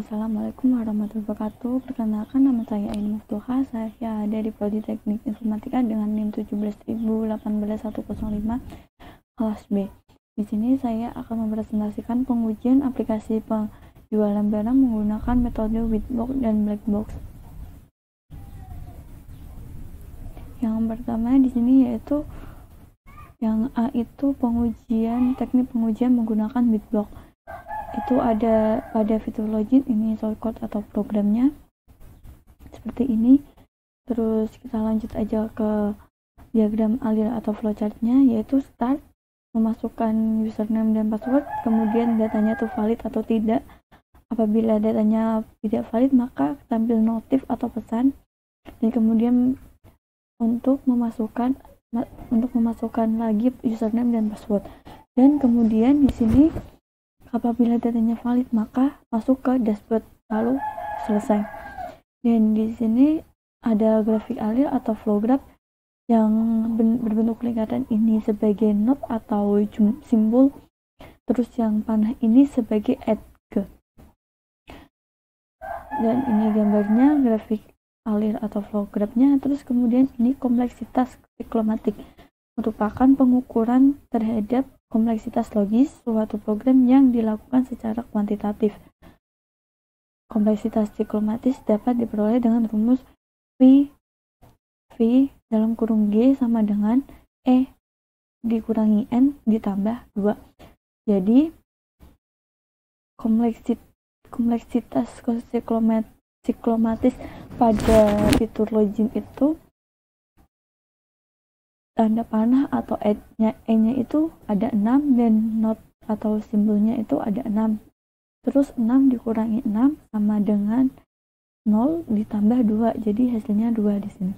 Assalamualaikum warahmatullahi wabarakatuh. Perkenalkan, nama saya Ain Muftuha. Saya dari Prodi Teknik Informatika dengan NIM 1718105 kelas B. Di sini saya akan mempresentasikan pengujian aplikasi penjualan barang menggunakan metode white box dan black box. Yang pertama di sini yaitu yang A itu teknik pengujian menggunakan white box. Itu ada pada fitur login, ini shortcut atau programnya seperti ini. Terus kita lanjut aja ke diagram alir atau flowchartnya, yaitu start, memasukkan username dan password, kemudian datanya itu valid atau tidak. Apabila datanya tidak valid maka tampil notif atau pesan, dan kemudian untuk memasukkan lagi username dan password. Dan kemudian di sini apabila datanya valid maka masuk ke dashboard, lalu selesai. Dan di sini ada grafik alir atau flow graph yang berbentuk lingkaran, ini sebagai node atau simbol, terus yang panah ini sebagai edge. Dan ini gambarnya grafik alir atau flow graph-nya. Terus kemudian ini kompleksitas siklomatik, merupakan pengukuran terhadap kompleksitas logis suatu program yang dilakukan secara kuantitatif. Kompleksitas siklomatis dapat diperoleh dengan rumus V dalam kurung G sama dengan E dikurangi N ditambah 2. Jadi kompleksitas siklomatis pada fitur login itu tanda panah atau E-nya itu ada 6 dan not atau simbolnya itu ada 6. Terus 6 dikurangi 6 sama dengan 0 ditambah 2. Jadi hasilnya 2 di sini.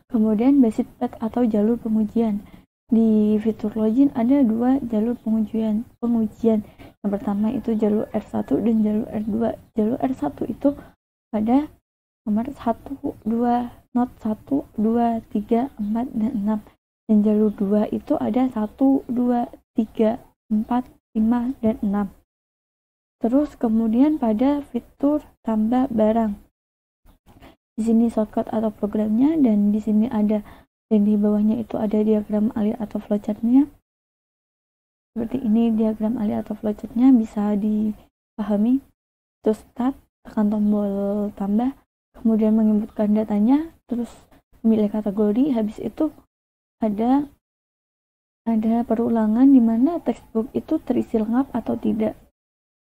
Kemudian basic path atau jalur pengujian. Di fitur login ada 2 jalur pengujian. Yang pertama itu jalur R1 dan jalur R2. Jalur R1 itu pada nomor 1, 2, not 1, 2, 3, 4, dan 6. Dan jalur 2 itu ada 1, 2, 3, 4, 5, dan 6. Terus kemudian pada fitur tambah barang. Di sini shortcut atau programnya, dan di sini ada, dan di bawahnya itu ada diagram alir atau flowchartnya. Seperti ini diagram alir atau flowchartnya, bisa dipahami. Terus start, tekan tombol tambah, kemudian menginputkan datanya, terus memilih kategori. Habis itu ada perulangan di mana textbook itu terisi lengkap atau tidak.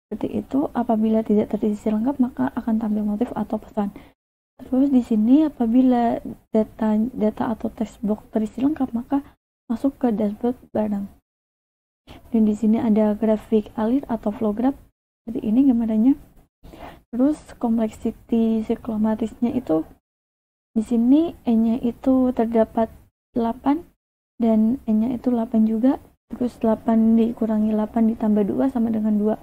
Seperti itu. Apabila tidak terisi lengkap maka akan tampil notif atau pesan. Terus di sini apabila data atau textbook terisi lengkap maka masuk ke dashboard barang. Dan di sini ada grafik alir atau flow graph seperti ini gambarannya. Terus kompleksiti siklomatisnya itu di sini E-nya itu terdapat 8 dan E-nya itu 8 juga. Terus 8 dikurangi 8 ditambah 2 sama dengan 2.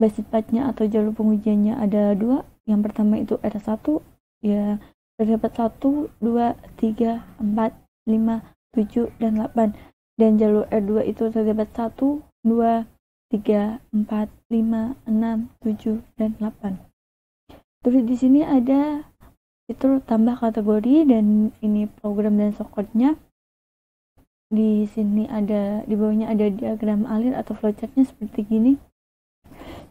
Basic path-nya atau jalur pengujiannya ada 2. Yang pertama itu R1, ya terdapat 1, 2, 3, 4, 5, 7, dan 8. Dan jalur R2 itu terdapat 1, 2, 3, 4, 5, 6, 7, dan 8. Terus di sini ada fitur tambah kategori, dan ini program dan shortcut-nya. Di sini ada, di bawahnya ada diagram alir atau flowchart-nya seperti gini.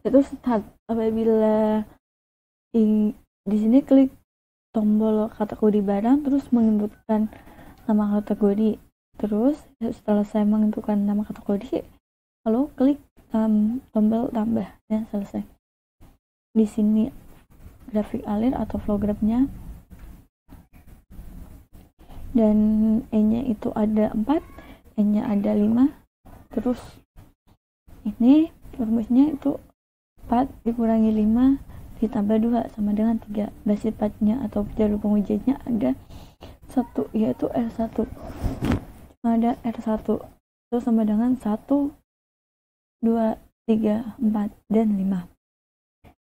Itu start. Apabila di sini klik tombol kategori barang, terus menginputkan nama kategori. Terus setelah saya menentukan nama kategori, lalu klik tombol tambah dan selesai. Di sini grafik alir atau flow graph-nya, dan E-nya itu ada 4, E-nya ada 5. Terus ini rumusnya itu 4 dikurangi 5 ditambah 2 sama dengan 3. Basic path-nya atau jalur pengujiannya ada 1, yaitu R1. Ada R1 itu sama dengan 1, 2, 3, 4, dan 5.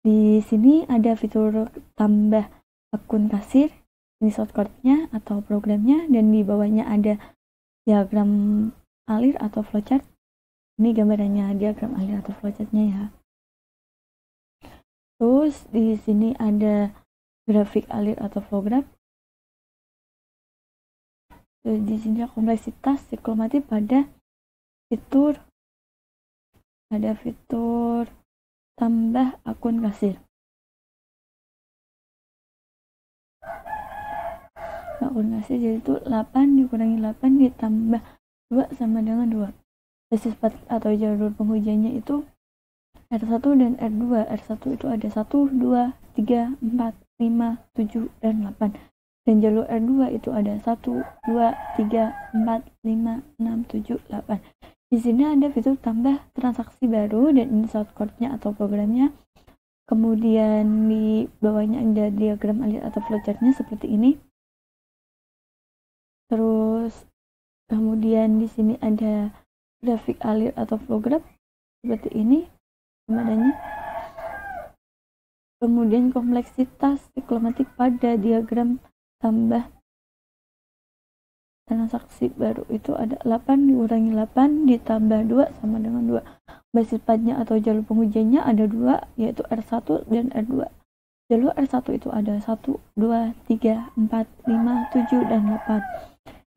Di sini ada fitur tambah akun kasir, ini shortcut-nya atau programnya, dan di bawahnya ada diagram alir atau flowchart. Ini gambarannya diagram alir atau flowchart-nya ya. Terus di sini ada grafik alir atau flow graph. Terus di sini kompleksitas siklomatik pada fitur tambah akun kasir. Akun kasir jadi itu 8 dikurangi 8 ditambah 2 sama dengan 2. Basis atau jalur pengujiannya itu R1 dan R2. R1 itu ada 1, 2, 3, 4, 5, 7, dan 8. Dan jalur R2 itu ada 1, 2, 3, 4, 5, 6, 7, 8. Di sini ada fitur tambah transaksi baru dan ini shortcut-nya atau programnya. Kemudian di bawahnya ada diagram alir atau flowchart-nya seperti ini. Terus kemudian di sini ada grafik alir atau flow graph seperti ini adanya. Kemudian kompleksitas siklomatik pada diagram tambah transaksi baru itu ada 8 dikurangi 8 ditambah 2 sama dengan 2. Basis padnya atau jalur pengujiannya ada 2 yaitu R1 dan R2. Jalur R1 itu ada 1, 2, 3, 4, 5, 7, dan 8.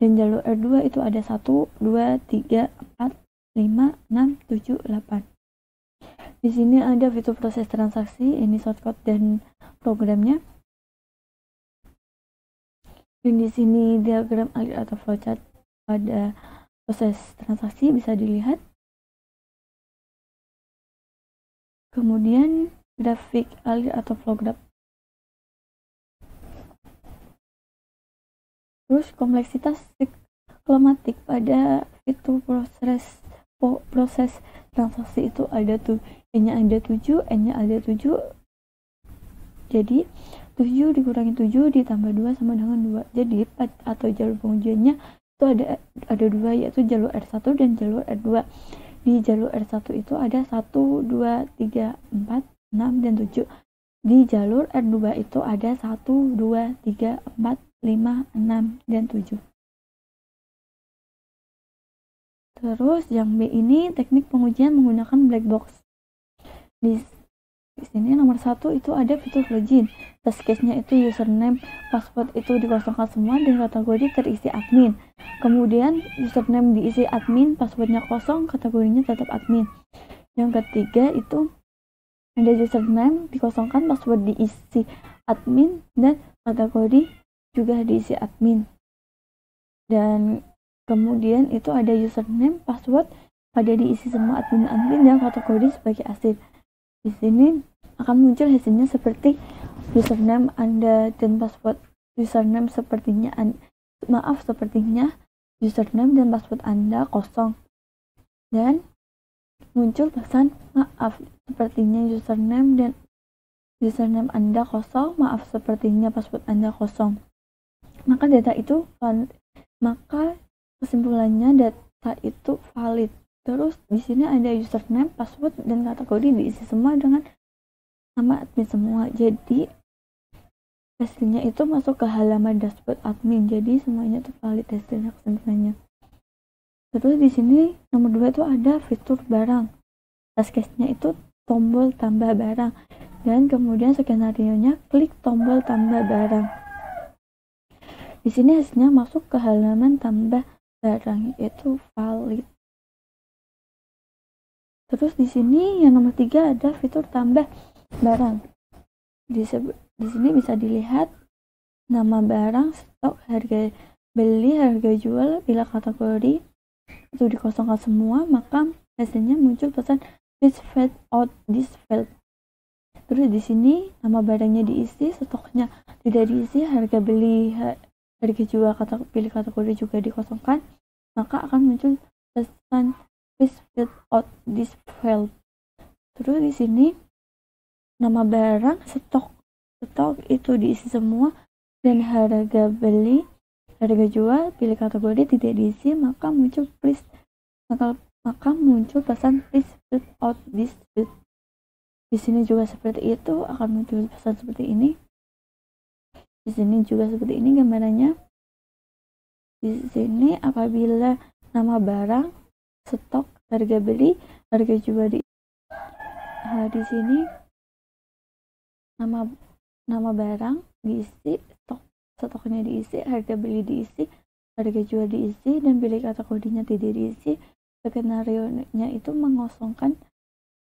Dan jalur R2 itu ada 1, 2, 3, 4, 5, 6, 7, 8. Di sini ada fitur proses transaksi, ini shortcut dan programnya. Dan di sini diagram alir atau flowchart pada proses transaksi bisa dilihat. Kemudian grafik alir atau flow graph. Terus kompleksitas siklomatik pada fitur proses transaksi itu ada tuh N-nya ada 7, N-nya ada 7. Jadi 7 dikurangi 7 ditambah 2 sama dengan 2. Jadi pad atau jalur pengujiannya itu ada 2 yaitu jalur R1 dan jalur R2. Di jalur R1 itu ada 1, 2, 3, 4, 6, dan 7. Di jalur R2 itu ada 1, 2, 3, 4, 5, 6, dan 7. Terus yang B ini teknik pengujian menggunakan black box. Di sini nomor 1 itu ada fitur login. Test case-nya itu username, password itu dikosongkan semua dan kategori terisi admin. Kemudian username diisi admin, passwordnya kosong, kategorinya tetap admin. Yang ketiga itu ada username dikosongkan, password diisi admin, dan kategori juga diisi admin. Dan kemudian itu ada username, password pada diisi semua admin dan kategori sebagai asli. Di sini akan muncul hasilnya seperti username Anda dan password username sepertinya username dan password Anda kosong. Dan muncul pesan maaf sepertinya username Anda kosong, maaf sepertinya password Anda kosong. Maka kesimpulannya data itu valid. Terus di sini ada username, password, dan kategori diisi semua dengan nama admin semua. Jadi hasilnya itu masuk ke halaman dashboard admin. Jadi semuanya itu valid hasilnya kesimpulannya. Terus di sini nomor 2 itu ada fitur barang. Task case-nya itu tombol tambah barang. Dan kemudian skenario-nya klik tombol tambah barang. Di sini hasilnya masuk ke halaman tambah barang yaitu valid. Terus di sini yang nomor 3 ada fitur tambah barang. Di sini bisa dilihat nama barang, stok, harga beli, harga jual. Bila kategori itu dikosongkan semua, maka hasilnya muncul pesan please fill out this field. Terus di sini nama barangnya diisi, stoknya tidak diisi, harga beli, harga jual, pilih kategori juga dikosongkan, maka akan muncul pesan please fill out this field. Terus di sini nama barang, stok itu diisi semua, dan harga beli, harga jual, pilih kategori tidak diisi, maka muncul pesan please fill out this field. Di sini juga seperti itu, akan muncul pesan seperti ini. Di sini juga seperti ini gambarannya. Di sini apabila nama barang, stok, harga beli, harga jual di sini nama barang diisi, stoknya diisi, harga beli diisi, harga jual diisi, dan bila kategorinya tidak diisi, skenario-nya itu mengosongkan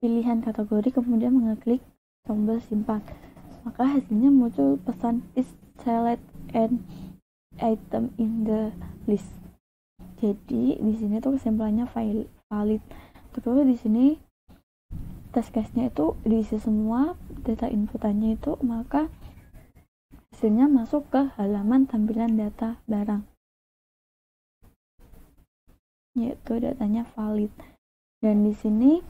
pilihan kategori kemudian mengeklik tombol simpan. Maka hasilnya muncul pesan is select an item in the list. Jadi di sini tuh kesimpulannya valid. Terus di sini test case-nya itu diisi semua data inputannya itu, maka hasilnya masuk ke halaman tampilan data barang, yaitu datanya valid. Dan di sini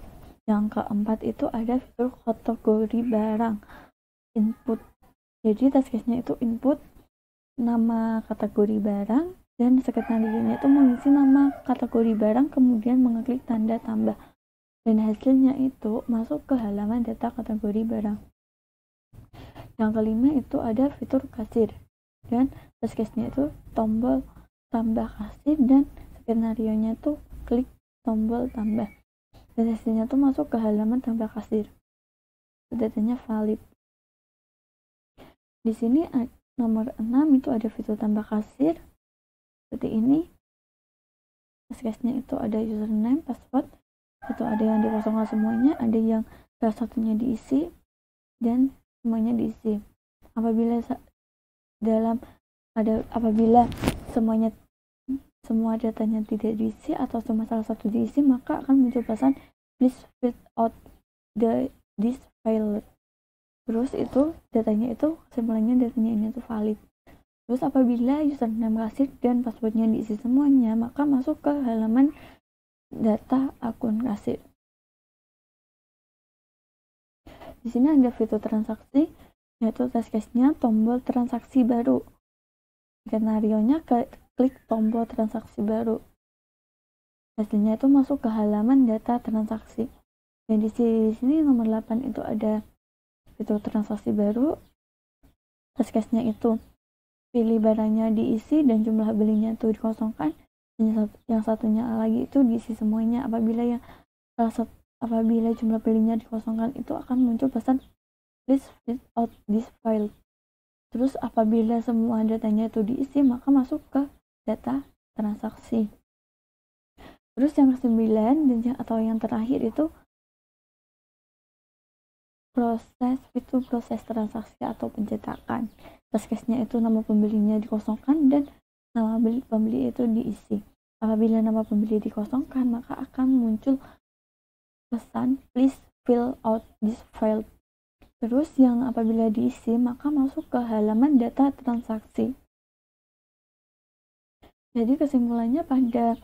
yang keempat itu ada fitur kategori barang input. Jadi test case-nya itu input nama kategori barang dan skenario-nya itu mengisi nama kategori barang kemudian mengeklik tanda tambah, dan hasilnya itu masuk ke halaman data kategori barang. Yang kelima itu ada fitur kasir, dan test case-nya itu tombol tambah kasir dan skenario-nya itu klik tombol tambah, dan hasilnya itu masuk ke halaman tambah kasir. Datanya valid. Di sini nomor 6 itu ada fitur tambah kasir seperti ini. Test case-nya itu ada username, password, itu ada yang dikosongkan semuanya, ada yang salah satunya diisi dan semuanya diisi. Apabila semua datanya tidak diisi atau cuma salah satu diisi, maka akan muncul pesan please fill out this file. Terus itu datanya itu kesimpulannya datanya ini tuh valid. Terus apabila username kasir dan passwordnya diisi semuanya, maka masuk ke halaman data akun kasir. Di sini ada fitur transaksi, yaitu test case-nya tombol transaksi baru. Skenario-nya klik tombol transaksi baru. Hasilnya itu masuk ke halaman data transaksi. Dan di sini nomor 8 itu ada fitur transaksi baru. Test case-nya itu pilih barangnya diisi dan jumlah belinya itu dikosongkan. Yang satunya lagi itu diisi semuanya. Apabila jumlah belinya dikosongkan itu akan muncul pesan please fill out this file. Terus apabila semua datanya itu diisi, maka masuk ke data transaksi. Terus yang ke-9 atau yang terakhir itu proses transaksi atau pencetakan. Test case-nya itu nama pembelinya dikosongkan dan nama pembeli itu diisi. Apabila nama pembeli dikosongkan, maka akan muncul pesan please fill out this file. Terus yang apabila diisi, maka masuk ke halaman data transaksi. Jadi kesimpulannya pada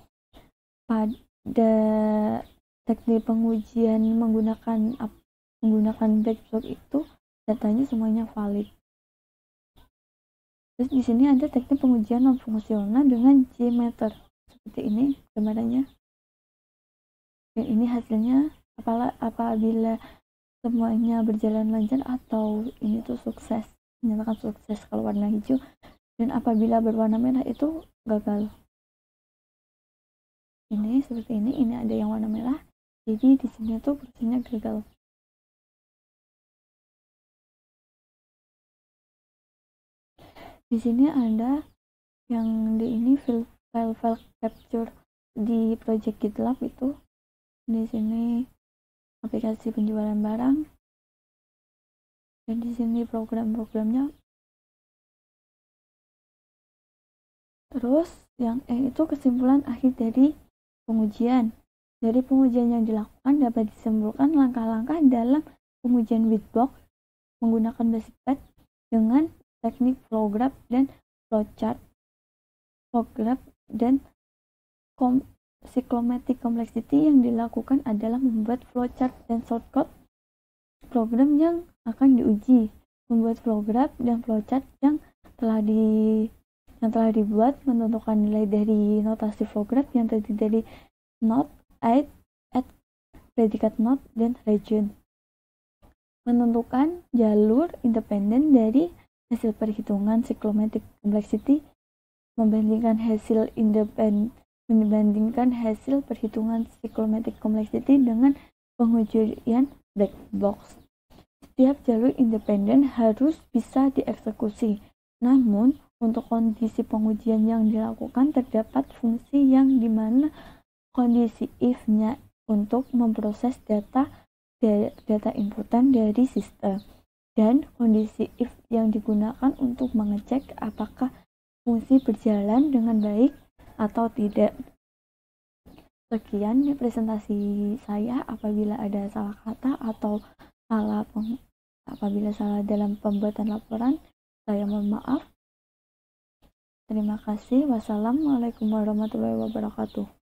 teknik pengujian menggunakan black box itu datanya semuanya valid. Terus di sini ada teknik pengujian non fungsional dengan JMeter seperti ini gambarannya. Dan ini hasilnya apabila semuanya berjalan lancar atau ini tuh sukses, menyatakan sukses kalau warna hijau, dan apabila berwarna merah itu gagal. Ini seperti ini ada yang warna merah, jadi di sini tuh prosesnya gagal. Di sini ada yang di ini file capture di project GitLab itu. Di sini aplikasi penjualan barang, dan di sini program-programnya. Terus yang itu kesimpulan akhir dari pengujian. Dari pengujian yang dilakukan dapat disimpulkan langkah-langkah dalam pengujian Whitebox menggunakan BasicPad dengan teknik flow graph dan flowchart. Flow graph dan cyclomatic complexity yang dilakukan adalah membuat flowchart dan shortcut program yang akan diuji. Membuat flow graph dan flowchart yang telah dibuat, menentukan nilai dari notasi flow graph yang terdiri dari node, add, predikat node, dan region. Menentukan jalur independen dari hasil perhitungan cyclomatic complexity, membandingkan hasil perhitungan cyclomatic complexity dengan pengujian black box. setiap jalur independen harus bisa dieksekusi. Namun, untuk kondisi pengujian yang dilakukan terdapat fungsi yang dimana kondisi if-nya untuk memproses data inputan dari sistem, dan kondisi if yang digunakan untuk mengecek apakah fungsi berjalan dengan baik atau tidak. Sekian presentasi saya. Apabila ada salah kata atau apabila salah dalam pembuatan laporan, saya mohon maaf. Terima kasih. Wassalamualaikum warahmatullahi wabarakatuh.